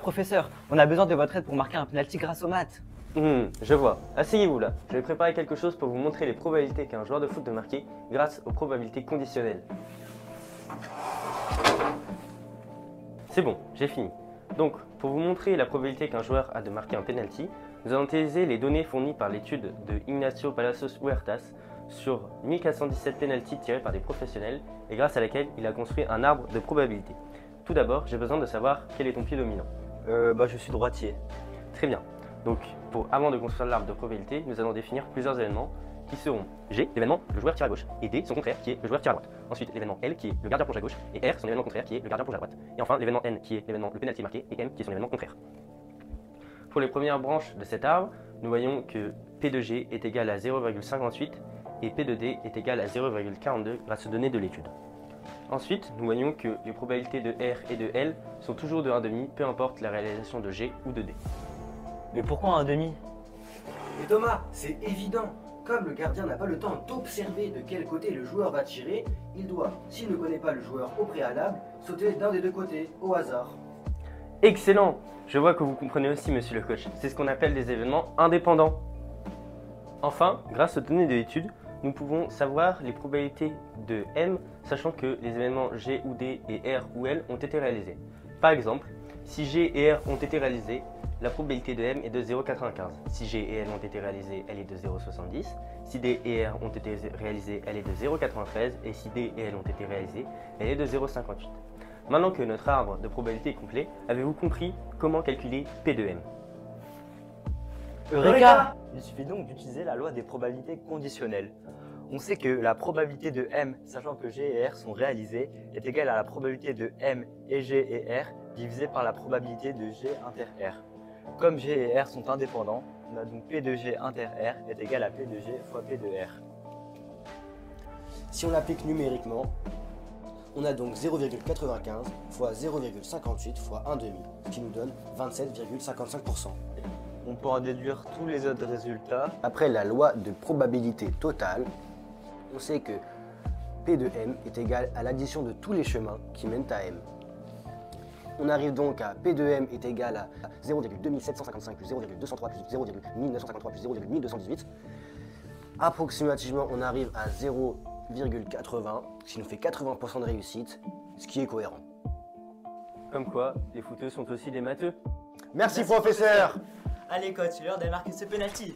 Professeur, on a besoin de votre aide pour marquer un penalty grâce aux maths. Je vois. Asseyez-vous là. Je vais préparer quelque chose pour vous montrer les probabilités qu'a un joueur de foot de marquer grâce aux probabilités conditionnelles. C'est bon, j'ai fini. Donc, pour vous montrer la probabilité qu'un joueur a de marquer un penalty, nous allons utiliser les données fournies par l'étude de Ignacio Palacios Huertas sur 1417 penalties tirés par des professionnels et grâce à laquelle il a construit un arbre de probabilités. Tout d'abord, j'ai besoin de savoir quel est ton pied dominant. Je suis droitier. Très bien. Donc, avant de construire l'arbre de probabilité, nous allons définir plusieurs éléments qui seront G, l'événement, le joueur tire à gauche, et D, son contraire, qui est le joueur tire à droite. Ensuite, l'événement L, qui est le gardien plonge à gauche, et R, son événement contraire, qui est le gardien plonge à droite. Et enfin, l'événement N, qui est l'événement le pénalty marqué, et M, qui est son événement contraire. Pour les premières branches de cet arbre, nous voyons que P de G est égal à 0,58 et P de D est égal à 0,42 grâce aux données de l'étude. Ensuite, nous voyons que les probabilités de R et de L sont toujours de 1,5, peu importe la réalisation de G ou de D. Mais pourquoi un demi? Mais Thomas, c'est évident. Comme le gardien n'a pas le temps d'observer de quel côté le joueur va tirer, il doit, s'il ne connaît pas le joueur au préalable, sauter d'un des deux côtés, au hasard. Excellent! Je vois que vous comprenez aussi, monsieur le coach. C'est ce qu'on appelle des événements indépendants. Enfin, grâce aux données de l'étude, nous pouvons savoir les probabilités de M, sachant que les événements G ou D et R ou L ont été réalisés. Par exemple, si G et R ont été réalisés, la probabilité de M est de 0,95. Si G et L ont été réalisés, elle est de 0,70. Si D et R ont été réalisés, elle est de 0,93. Et si D et L ont été réalisés, elle est de 0,58. Maintenant que notre arbre de probabilité est complet, avez-vous compris comment calculer P de M? Eureka! Il suffit donc d'utiliser la loi des probabilités conditionnelles. On sait que la probabilité de M, sachant que G et R sont réalisés, est égale à la probabilité de M et G et R divisé par la probabilité de G inter R. Comme G et R sont indépendants, on a donc P de G inter R est égal à P de G fois P de R. Si on l'applique numériquement, on a donc 0,95 fois 0,58 fois 1,5, ce qui nous donne 27,55%. On peut en déduire tous les autres résultats. Après la loi de probabilité totale, on sait que P de M est égal à l'addition de tous les chemins qui mènent à M. On arrive donc à P de M est égal à 0,2755 plus 0,203 plus 0,1953 plus 0,1218. Approximativement, on arrive à 0,80, ce qui nous fait 80% de réussite, ce qui est cohérent. Comme quoi, les footeux sont aussi des matheux. Merci professeur. Allez coach, c'est l'heure d'aller marquer ce penalty.